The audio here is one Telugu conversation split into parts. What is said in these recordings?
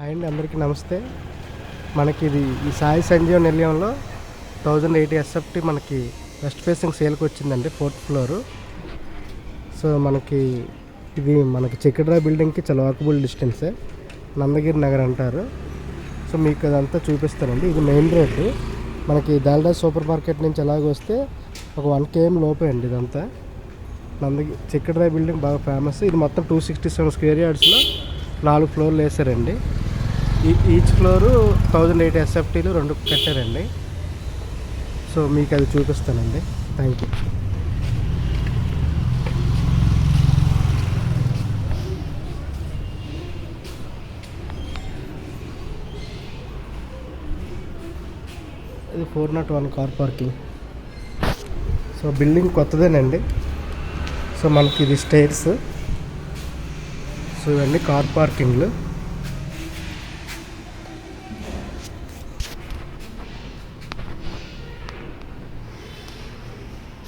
అండ్ అందరికీ నమస్తే. మనకి ఇది ఈ సాయి సంజీవ నిలయంలో 1080 ఎస్ఎఫ్టీ మనకి వెస్ట్ ఫేసింగ్ సేల్కి వచ్చిందండి, 4th ఫ్లోరు. సో మనకి ఇది మనకి చెక్కిడ్రా బిల్డింగ్కి చాలా వాకబుల్ డిస్టెన్సే, నందగిరి నగర్ అంటారు. సో మీకు అదంతా చూపిస్తానండి. ఇది మెయిన్ రోడ్డు, మనకి దాల్డా సూపర్ మార్కెట్ నుంచి ఎలాగ వస్తే ఒక 1 km లోపే అండి. ఇదంతా చెక్కిడ్రా బిల్డింగ్ బాగా ఫేమస్. ఇది మొత్తం 267 స్క్వేర్ యార్డ్స్లో 4 ఫ్లోర్లు వేసారండి. ఈచ్ ఫ్లోరు 1080 ఎస్ఎఫ్టీలు 2 కట్టారండి. సో మీకు అది చూపిస్తానండి. Thank you. ఇది 401 కార్ పార్కింగ్. సో బిల్డింగ్ కొత్తదేనండి. సో మనకి ఇది స్టైర్స్. సో ఇవన్నీ కార్ పార్కింగ్లు.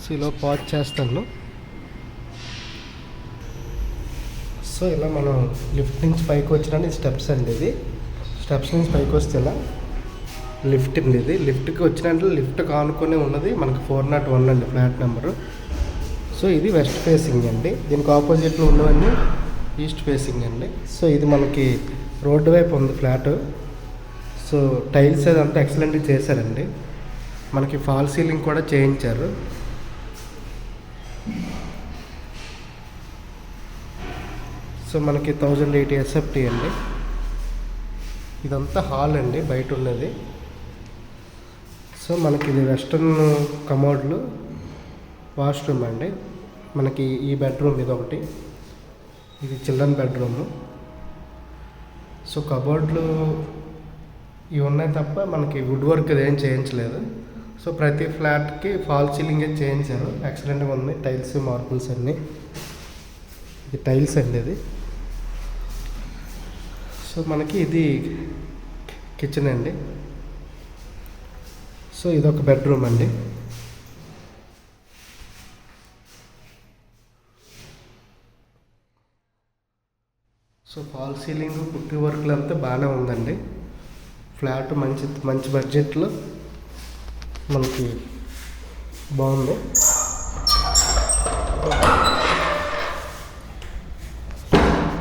సో ఇలా పార్క్ చేస్తాను. సో ఇలా మనం లిఫ్ట్ నుంచి పైకి వచ్చిన స్టెప్స్ అండి. ఇది స్టెప్స్ నుంచి పైకి వస్తే ఇలా లిఫ్ట్ అండి. ఇది లిఫ్ట్కి వచ్చినట్లు లిఫ్ట్ కానుకొని ఉన్నది మనకి 401 అండి, ఫ్లాట్ నెంబరు. సో ఇది వెస్ట్ ఫేసింగ్ అండి. దీనికి ఆపోజిట్లో ఉన్నవన్నీ ఈస్ట్ ఫేసింగ్ అండి. సో ఇది మనకి రోడ్డు వైపు ఉంది ఫ్లాట్. సో టైల్స్ అదంతా ఎక్సలెంట్గా చేశారండి. మనకి ఫాల్ సీలింగ్ కూడా చేయించారు. సో మనకి 1080 ఎస్ఎఫ్టీ అండి. ఇదంతా హాల్ అండి, బయట ఉన్నది. సో మనకి ఇది వెస్ట్రన్ కమోడ్లు, వాష్రూమ్ అండి. మనకి ఈ బెడ్రూమ్ ఇది ఒకటి, ఇది చిల్డ్రన్ బెడ్రూము. సో కబోర్డ్లు ఇవి ఉన్నాయి తప్ప మనకి వుడ్ వర్క్ ఏం చేయించలేదు. సో ప్రతి ఫ్లాట్కి ఫాల్ సీలింగ్ చేయించారు, ఎక్సలెంట్గా ఉంది. టైల్స్, మార్బుల్స్ అన్నీ. ఇది టైల్స్ అండి ఇది. సో మనకి ఇది కిచెన్ అండి. సో ఇదొక బెడ్రూమ్ అండి. సో ఫాల్ సీలింగ్, పుట్టి వర్క్లు అంతా బాగానే ఉందండి. ఫ్లాట్ మంచి బడ్జెట్లో మనకి బాగుంది.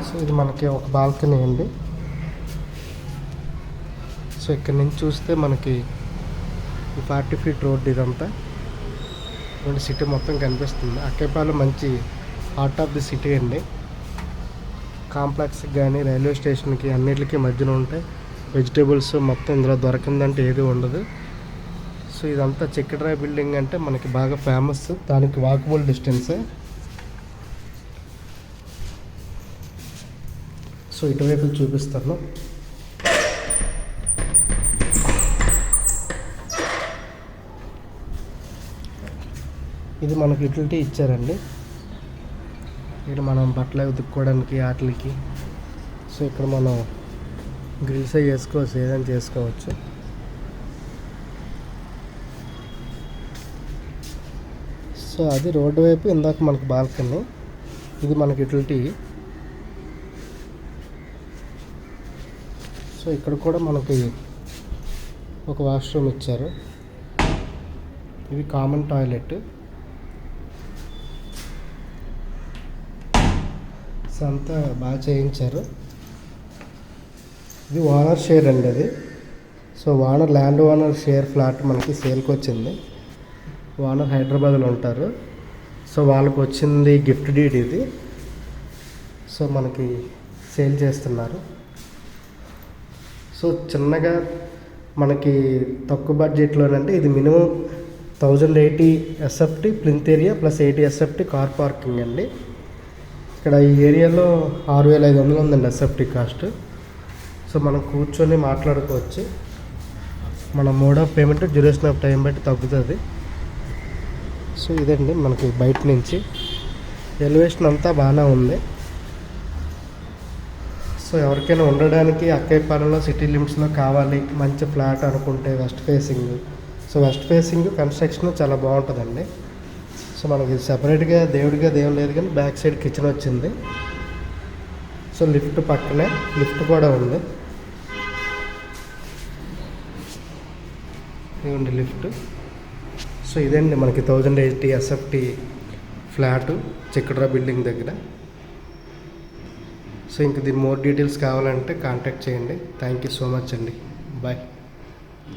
సో ఇది మనకి ఒక బాల్కనీ అండి. సో ఇక్కడ నుంచి చూస్తే మనకి 40 feet రోడ్ ఇదంతా సిటీ మొత్తం కనిపిస్తుంది. అక్కేపాలెం మంచి హార్ట్ ఆఫ్ ది సిటీ అండి. కాంప్లెక్స్కి కానీ రైల్వే స్టేషన్కి అన్నిటికీ మధ్యన ఉంటాయి. వెజిటేబుల్స్ మొత్తం ఇందులో దొరకందంటే ఏది ఉండదు. సో ఇదంతా చెక్కిడ్రా బిల్డింగ్ అంటే మనకి బాగా ఫేమస్, దానికి వాకబుల్ డిస్టెన్సే. సో ఇటువైపు చూపిస్తాను. ఇది మనకి యూటిలిటీ ఇచ్చారండి. ఇక్కడ మనం బట్టలు ఉతుక్కోవడానికి వాటికి. సో ఇక్కడ మనం గ్రిల్స్ చేసుకోవచ్చు, ఏదైనా చేసుకోవచ్చు. సో అది రోడ్డు వైపు. ఇందాక మనకు బాల్కనీ, ఇది మనకి యూటిలిటీ. సో ఇక్కడ కూడా మనకి ఒక వాష్రూమ్ ఇచ్చారు. ఇది కామన్ టాయిలెట్. సో అంతా బాగా చేయించారు. ఇది ఓనర్ షేర్ అండి అది. So land owner share flat మనకి సేల్కి వచ్చింది. ఓనర్ హైదరాబాద్లో ఉంటారు. సో వాళ్ళకి వచ్చింది గిఫ్ట్ డీడ్ ఇది. సో మనకి సేల్ చేస్తున్నారు. సో చిన్నగా మనకి తక్కువ బడ్జెట్లోనంటే ఇది minimum 1080 SFT plinth area plus 80 SFT car parking అండి. ఇక్కడ ఈ ఏరియాలో 6500 ఉందండి ఎస్ఎఫ్టీ కాస్ట్. సో మనం కూర్చొని మాట్లాడుకోవచ్చు. మన mode of payment, duration of time బట్టి తగ్గుతుంది. సో ఇదండి మనకి బయట నుంచి ఎలివేషన్ అంతా బాగానే ఉంది. సో ఎవరికైనా ఉండడానికి అక్కయ్యపాలెంలో సిటీ లిమిట్స్లో కావాలి మంచి ఫ్లాట్ అనుకుంటే west facing. So west facing construction చాలా బాగుంటుందండి. సో మనకి సెపరేట్గా దేవుడిగా దేవుడు లేదు, కానీ బ్యాక్ సైడ్ కిచెన్ వచ్చింది. సో లిఫ్ట్ పక్కనే లిఫ్ట్ కూడా ఉంది. ఇవ్వండి లిఫ్ట్. సో ఇదండి మనకి 1080 ఎస్ఎఫ్టీ ఫ్లాటు చిక్కడ్రా బిల్డింగ్ దగ్గర. సో ఇంక దీని మోర్ డీటెయిల్స్ కావాలంటే కాంటాక్ట్ చేయండి. థ్యాంక్ యూ సో మచ్ అండి. బాయ్.